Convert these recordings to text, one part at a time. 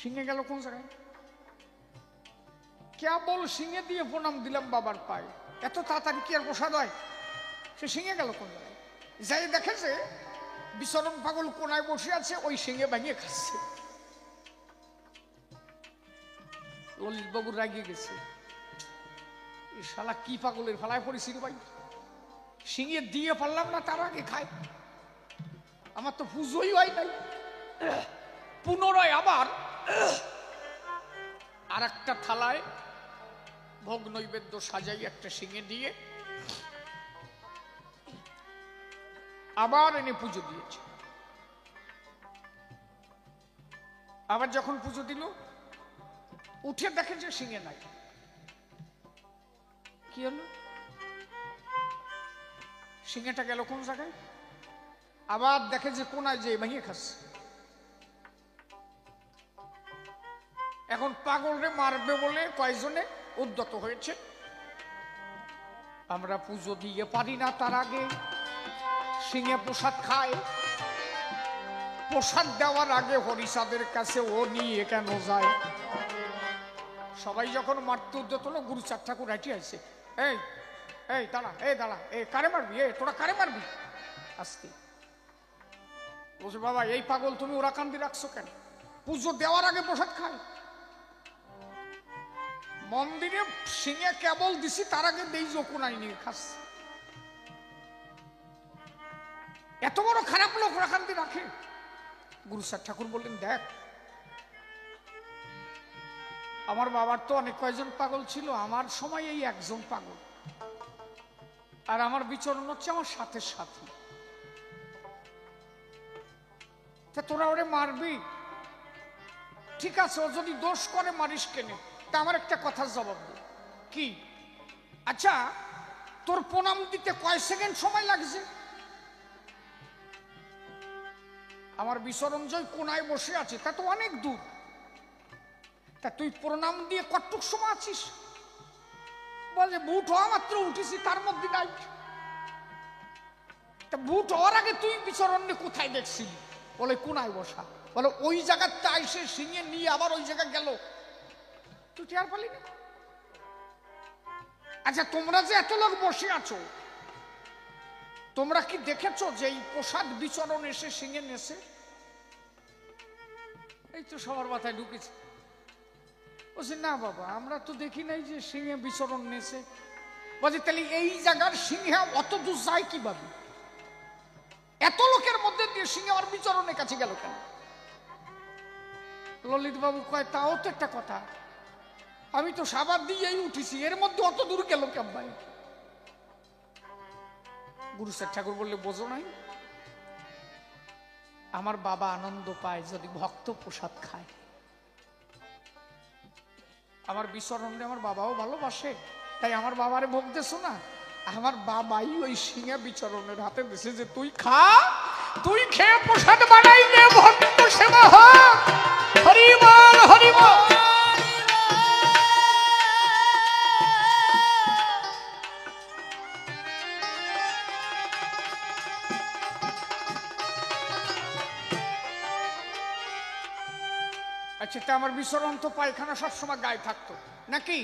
সিংহে গেল কোন জায়গায়? কেবল সিংহে দিয়ে প্রণাম দিলাম বাবার পায়ে, এত তাড়াতাড়ি কি আর প্রসাদ হয়? সে সিংহে গেল কোন জায়গায়? যাই দেখেছে বিচরণ পাগল কোনায় বসে আছে, ওই সিংহে ভাঙিয়ে খাচ্ছে। ললিত বাবু রাগিয়ে গেছে, এই শালা কি পাগলের ফালায় পড়েছিল ভাই, সিংহে দিয়ে পারলাম না তার আগে খায়, আমার তো পুজোই হয় নাই। পুনরায় আবার আর একটা থালায় ভোগ নৈবেদ্য সাজাই একটা সিংহে দিয়ে আবার এনে পুজো দিয়েছে। আবার যখন পুজো দিল উঠে দেখে যে সিংহে নাই। কি হলো? সিংহেটা গেল কোন জায়গায়? আবার দেখে যে কোনায় যে ভাঙিয়ে খাচ্ছে। এখন পাগলরে মারবে বলে কয়জনে উদ্যত হয়েছে, আমরা পুজো দিয়ে পারি না তার আগে সিংহে প্রসাদ খায়, প্রসাদ দেওয়ার আগে হরিচাঁদের কাছে ও নিয়ে কেন যায়? সবাই যখন মারতে উদ্যত হলো, গুরুচাঁদ ঠাকুর হাঁটি আছে, এই এই দাঁড়া, এই দাঁড়া, এই কারে মারবি, এই তোরা কারে মারবি? আজকে বলছে বাবা এই পাগল তুমি ওরা কান্দি রাখছো কেন? পুজো দেওয়ার আগে প্রসাদ খায়। মন্দিরে সিংহে কেবল দিছি তার আগে দেই যকুনাই নিয়ে খাচ্ছে। এত বড় খারাপ লোক রাখান্তি রাখে? গুরুচাঁদ ঠাকুর বললেন দেখ, আমার বাবার তো অনেক কয়জন পাগল ছিল, আমার সময় এই একজন পাগল, আর আমার বিচরণ হচ্ছে আমার সাথে সাথী। তা তোরা ওরে মারবি ঠিক আছে, ও যদি দোষ করে মারিস কেনে? তা আমার একটা কথার জবাব দে, কি? আচ্ছা তোর প্রণাম দিতে কয় সেকেন্ড সময় লাগছে? আমার বিচরণ জয় কোনায় বসে আছে, তা তো অনেক দূর, তা তুই প্রণাম দিয়ে কতটুক সময় আছিস? বলে বুট হওয়া মাত্র উঠেছি, তার মধ্যে নাই। তা বুট হওয়ার আগে তুই বিচরণ কোথায় দেখছিলি? বলে কোনায় বসা। বলে ওই জায়গাতে আইসে সিংহে নিয়ে আবার ওই জায়গা গেল, তুই টের পালি না? আচ্ছা তোমরা যে এত লোক বসে আছো, তোমরা কি দেখেছো যে এই প্রসাদ বিচরণ এসে সিংহে নেছে? এই তো সবার মাথায় ঢুকেছে। বলছে না বাবা আমরা তো দেখি নাই যে সিংহে বিচরণ নেছে। বলছে তাহলে এই জায়গার সিংহে অত দূর যায় কিভাবে? এত লোকের মধ্যে দিয়ে সিংহে আর বিচরণের কাছে গেল কেন? ললিত বাবু কয় তাও তো একটা কথা, আমি তো সাবার দিয়েই উঠেছি, এর মধ্যে অত দূর গেল কেমন? গুরুচাঁদ ঠাকুর বললে বোঝো নাই, আমার বাবা আনন্দ পায় যদি ভক্ত প্রসাদ খায়। আমার বিচরণে আমার বাবাও ভালোবাসে, তাই আমার বাবারে ভোগ দেছো না, আমার বাবাই ওই সিংহে বিচরণের হাতে দিছে যে তুই খা, তুই খেয়ে প্রসাদ বানাই নে, ভক্ত সেবা হোক। হরি বল হরি বল। আচ্ছা তা আমার বিচরণ তো পায়খানা সবসময় গায়ে থাকতো নাকি?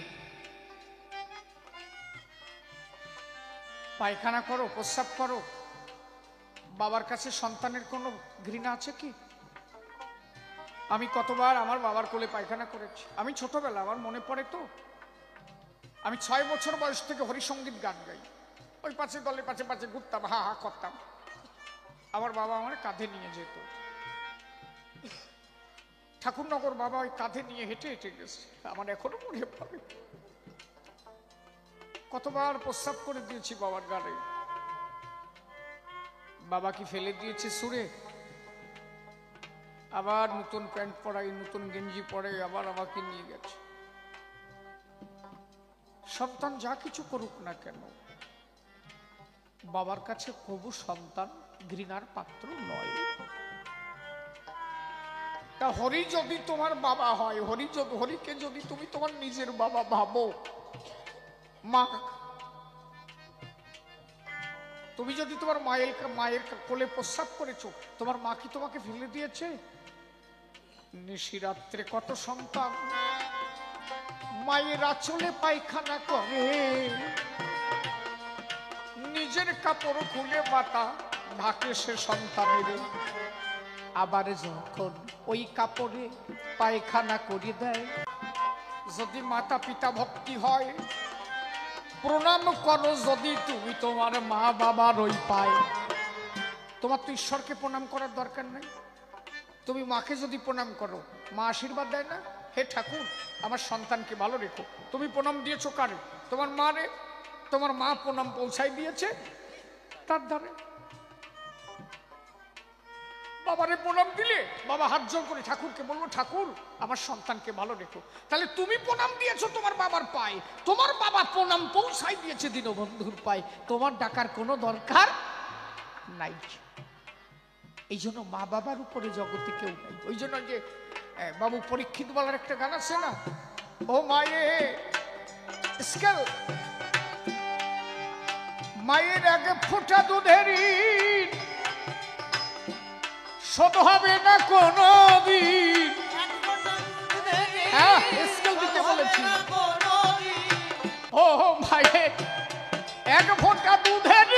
পায়খানা করো, প্রস্রাব করো, বাবার কাছে সন্তানের কোনো ঘৃণা আছে কি? আমি কতবার আমার বাবার কোলে পায়খানা করেছি। আমি ছোটবেলা আমার মনে পড়ে তো, আমি 6 বছর বয়স থেকে হরিসঙ্গীত গান গাই, ওই পাশে দলে পাশে পাশে ঘুরতাম, হা হা করতাম, আমার বাবা আমার কাঁধে নিয়ে যেত। ঠাকুরনগর বাবা ওই কাঁধে নিয়ে হেঁটে হেঁটে গেছে, আমার এখনো মনে পড়ে। কতবার প্রস্রাব করে দিয়েছি বাবার গাড়ে, বাবা কি ফেলে দিয়েছে সুরে, আবার নতুন প্যান্ট পরাই, নতুন গেঞ্জি পরে আবার আমাকে নিয়ে গেছে। সন্তান যা কিছু করুক না কেন, বাবার কাছে কবু সন্তান ঘৃণার পাত্র নয়। তা হরি যদি তোমার বাবা হয়, হরিকে যদি তুমি তোমার নিজের বাবা ভাবো, মা তুমি যদি তোমার মায়ের কোলে প্রস্রাব করেছো, তোমার মা কি তোমাকে ফেলে দিয়েছে? নিশিরাত্রে কত সন্তান মায়ের আঁচলে পায়খানা করে, নিজের কাপড় খুলে মাতা ঢাকে সে সন্তানের, আবার যখন ওই কাপড়ে পায়খানা করে দেয়, যদি মাতা পিতা ভক্তি হয় প্রণাম করো, যদি তুমি তোমার মা বাবার ওই পায়। তোমার তো ঈশ্বরকে প্রণাম করার দরকার নেই, তুমি মাকে যদি প্রণাম করো মা আশীর্বাদ দেয় না, হে ঠাকুর আমার সন্তানকে ভালো রেখো। তুমি প্রণাম দিয়েছো কারে? তোমার মা রে। তোমার মা প্রণাম পৌঁছাই দিয়েছে তার দ্বারে। বাবারে প্রণাম দিলে বাবা হাত জোর করে ঠাকুরকে বলবো, ঠাকুর আমার সন্তানকে ভালো রেখো। তাহলে তুমি প্রণাম দিয়েছো তোমার বাবার পায়ে, তোমার বাবা প্রণাম পৌঁছাই দিয়েছে দীনবন্ধুর পায়ে, তোমার ডাকার কোনো দরকার নাই। এই জন্য মা বাবার উপরে জগতে কেউ নাই। ওই জন্য যে বাবু পরীক্ষিত বলার একটা গান আছে না, ও মায়ে স্কেল, মায়ের আগে ফোঁটা দুধের শোধ হবে না কোনো দিন। হ্যাঁ স্কেল দিতে বলেছি। ও মায়ের এক ফোঁটা দুধের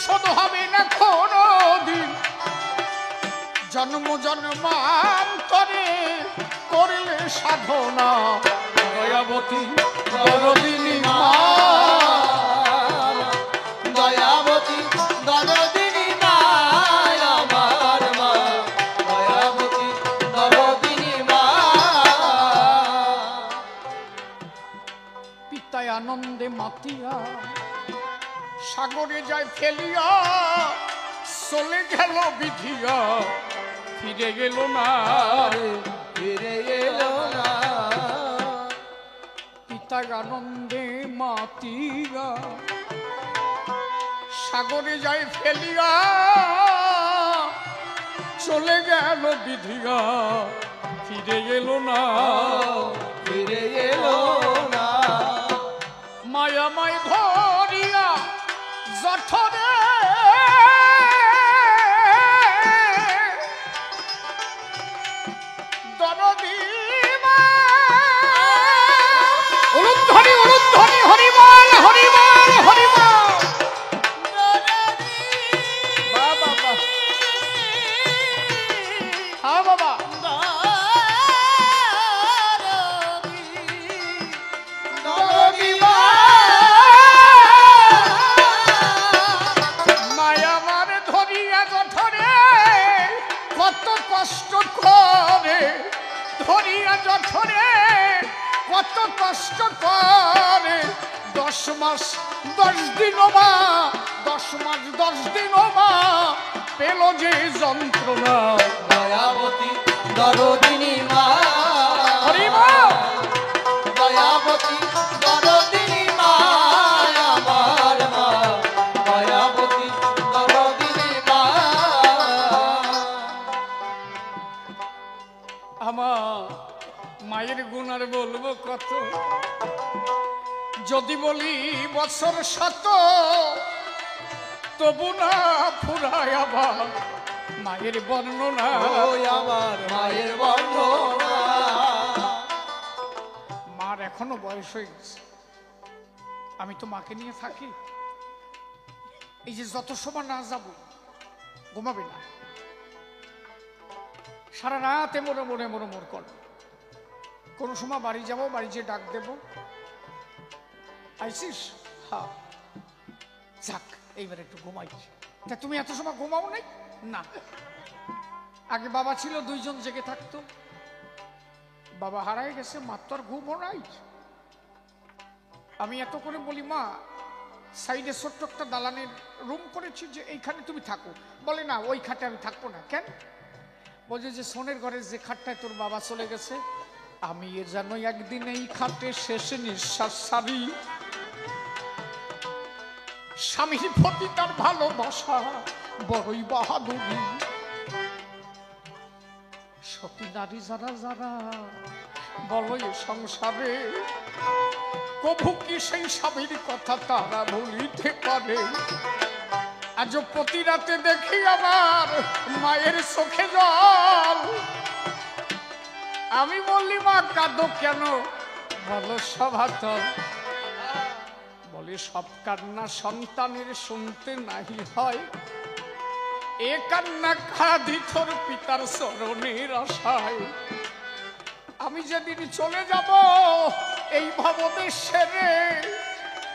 শোধ হবে না কোনো দিন, জন্ম জন্মান্তরে করলে সাধনা, দয়াবতী দরদিনী মা, দয়াবতী দরদিনী মা, আমার মা, দয়াবতী দরদিনী মা। পিতায় আনন্দে মাতিয়া সাগরে যায় ফেলিয়া, চলে গেল বিধিয়া ফিরে গেল না, ফিরে এলো না। পিতায় আনন্দে মাতিয়া সাগরে যায় ফেলিয়া, চলে গেল বিধিয়া ফিরে গেল না, ফিরে এলো না। মায়া মায় ধরিয়া জঠরে দরদি মা, উলুধ্বনি উলুধ্বনি হরিবল হরিবল হরিবল। বাবা বাবা, হ্যাঁ বাবা, দরদি মা, মায়া মার ধরিয়া জঠরে কত কষ্ট করে, ধরিয়া জঠরে কত কষ্ট করে, 10 মাস 10 দিন মা, 10 মাস 10 দিন মা পেল যে যন্ত্রণা, দয়াবতী দরদিনী মা, হরি বল। দয়াবতী দরদিনী মা, আমার মা, দয়াবতী দরদিনী মা। আমার মায়ের গুণ আর বলবো কত, যদি বলি বছর শত তবু না ফুরায় আবার মায়ের বর্ণনা, ওই আমার মায়ের বর্ণনা। মার এখনো বয়স হয়ে গেছে, আমি তো মাকে নিয়ে থাকি। এই যে যত সময় না যাব ঘুমাবে না, সারা রাতে মরে মরে মরে মর কর। কোন সময় বাড়ি যাব, বাড়ি যেয়ে ডাক দেব, আইসিস? হ্যাঁ, যাক এইবার একটু ঘুমাই। তা তুমি এত সময় ঘুমাও নাই? না, আগে বাবা ছিল 2 জন জেগে থাকতো, বাবা হারাই গেছে, মাত্র ঘুমও নাই। আমি এত করে বলি মা সাইডে ছোট্ট একটা দালানের রুম করেছি, যে এইখানে তুমি থাকো। বলে না ওই খাটে আমি থাকবো না। কেন? বলছে যে সোনের ঘরে যে খাটটায় তোর বাবা চলে গেছে, আমি এ যেন একদিন এই খাটে শেষ নিঃশ্বাস ছাড়ি। স্বামীর প্রতি তার ভালোবাসা বড়ই বাহাদুরি, সতী নারী যারা যারা বলো এ সংসারে, কভু কি সেই স্বামীর কথা তারা ভুলিতে পারে? আজ প্রতি রাতে দেখি আমার মায়ের চোখে জল। আমি বললি মা কাঁদো কেন? বলো সভাতল। বলে সব কান্না সন্তানের শুনতে নাহি হয়, এ কান্না কাঁদি তোর পিতার চরণের আশায়। আমি যেদিন চলে যাব এই ভবদেশে,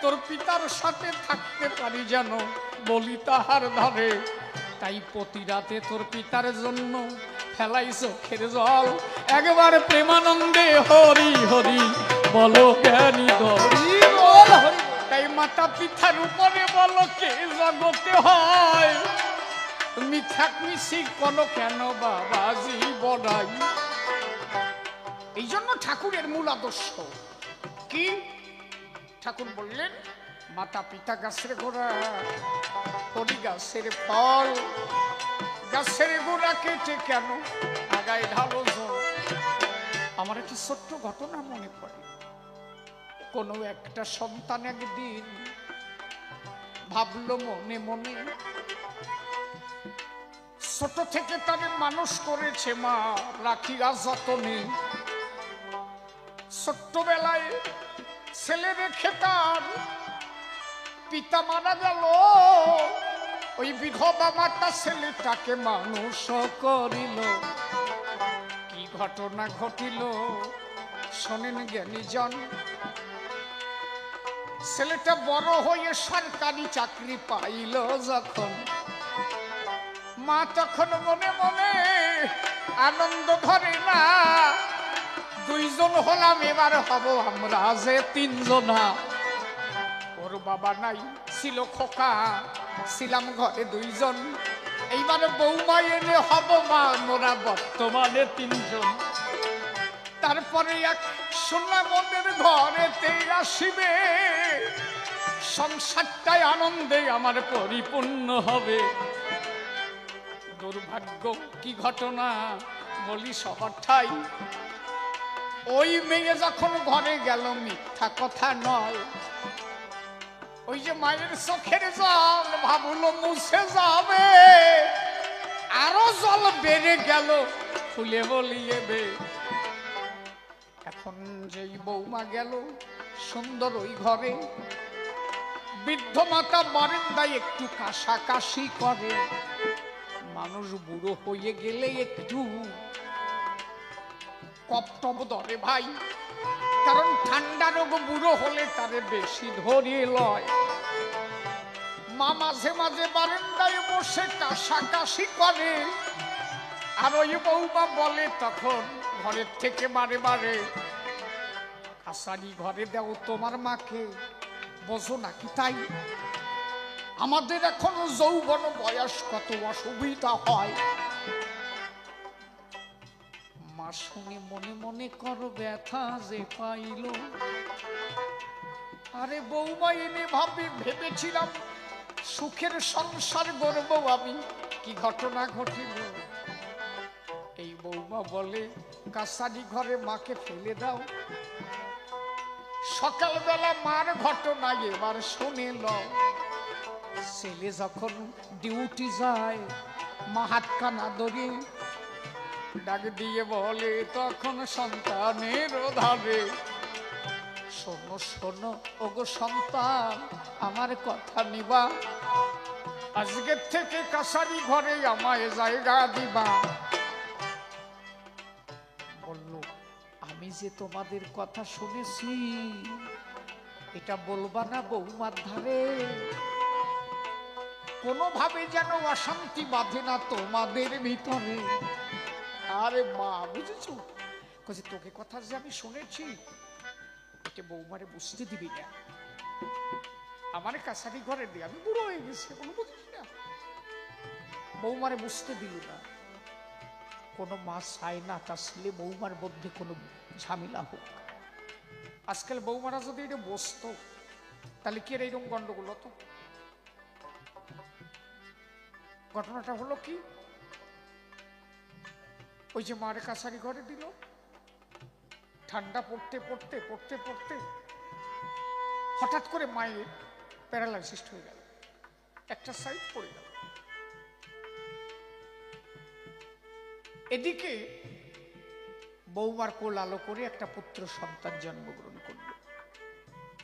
তোর পিতার সাথে থাকতে পারি যেন বলি তাহার ধারে। তাই প্রতি রাতে তোর পিতার জন্য ফেলাই চোখের জল। একবার প্রেমানন্দে হরি হরি বলো জ্ঞানী হরি বল হরি। তাই মাতা পিতার উপরে বলো কে জগতে হয়, মিথ্যাক মিছি কোনো কেন বাবাজি বড়াই। এই জন্য ঠাকুরের মূল আদর্শ কি? ঠাকুর বললেন মাতা পিতা গাছের গোড়া, হরি গাছের ফল। গাছের গোড়া কেটে কেন আগায় ঢালো জল। আমার একটি ছোট্ট ঘটনা মনে পড়ে। কোনো একটা সন্তান একদিন ভাবলো মনে মনে, ছোট থেকে তাদের মানুষ করেছে মা রাখিয়া যতনে। ছোট্টবেলায় ছেলে রেখে তার পিতা মারা গেল, ওই বিধবা মাতা ছেলেটাকে মানুষ করিল। কি ঘটনা ঘটিল শোনেন জ্ঞানীজন। ছেলেটা বড় হয়ে সরকারি চাকরি পাইল যখন, মা তখন মনে মনে আনন্দ ধরে না। দুইজন হলাম এবার হব আমরা যে তিনজনা। ওর বাবা নাই ছিল খোকা, ছিলাম ঘরে দুইজন। এইবার বৌমা এনে হব মা মোরা বর্তমানে তিনজন। তারপরে এক সোনা মনের ঘরেতে আসিবে, সংসারটাই আনন্দে আমার পরিপূর্ণ হবে। দুর্ভাগ্য কি ঘটনা বলি সবার ঠাই। ওই মেয়ে যখন ঘরে গেল মিথ্যা কথা নয়, ওই যে মায়ের চোখের জল ভাবলো মুছে যাবে, আরো জল বেড়ে গেল ফুলে বলিয়েবে। এখন যেই বৌমা গেল সুন্দর ওই ঘরে, বৃদ্ধ মাতা বারান্দায় একটু কাশাকাশি করে। মানুষ বুড়ো হয়ে গেলে একটু কপটপ ধরে ভাই, কারণ ঠান্ডা রোগ বুড়ো হলে তারে বেশি ধরিয়ে লয়। মা মাঝে মাঝে বারান্দায় বসে কাশাকাশি করে, আর ওই বৌমা বলে তখন ঘরের থেকে বারে বারে, কাছারি ঘরে দাও তোমার মাকে, বোঝো নাকি তাই? আমাদের এখন যৌবন বয়স কত অসুবিধা হয়। মা শুনে মনে মনে করো ব্যথা যে পাইল। আরে বৌমা এনে ভেবেছিলাম সুখের সংসার গড়ব আমি, কি ঘটনা ঘটিল। এই বৌমা বলে কাছারি ঘরে মাকে ফেলে দাও। সকালবেলা মার ঘটনা এবার শুনে লও। ছেলে যখন ডিউটি যায় মা হাত কানা ধরে ডাক দিয়ে বলে তখন সন্তানের ধারে, শোনো শোনো ওগো সন্তান আমার কথা নিবা, আজকের থেকে কাছারি ঘরে আমায় জায়গা দিবা। বলল আমি যে তোমাদের কথা শুনেছি এটা বলবা না বৌমার ধারে, কোনোভাবে যেন অশান্তি বাঁধে না তোমাদের ভিতরে। আরে মা বুঝেছো, তোকে কথা যে আমি শুনেছি এটা বৌমারে বুঝতে দিবি না। আমার কাছারি ঘরে দিয়ে আমি বুড়ো হয়ে গেছি, কোনো বুঝিস না। বৌমারে বুঝতে দিল না। কোনো মা চায় না তার ছেলে বৌমার মধ্যে কোনো ঝামেলা হোক। আজকাল বৌমারা যদি এটা বসতো তাহলে কি এরকম গন্ডগোল হতো? ঘটনাটা হলো কি, ওই যে মার কাছারি ঘরে দিল, ঠান্ডা পড়তে পড়তে পড়তে পড়তে হঠাৎ করে মায়ের প্যারালাইসিস হয়ে গেল। একটা সাইড পড়ে গেল। এদিকে বৌমার কোল আলো করে একটা পুত্র সন্তান জন্মগ্রহণ করল।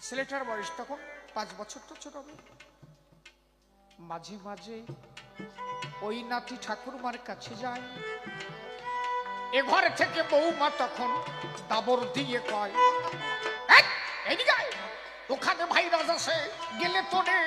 ছেলেটার বয়স তখন 5 বছর, তো ছোট হবে। মাঝে মাঝে ওই নাতি ঠাকুরমার কাছে যায়। এ ঘর থেকে বৌমা তখন দাবর দিয়ে কয়, এদিকে ওখানে ভাইরাস আছে, গেলে তোরে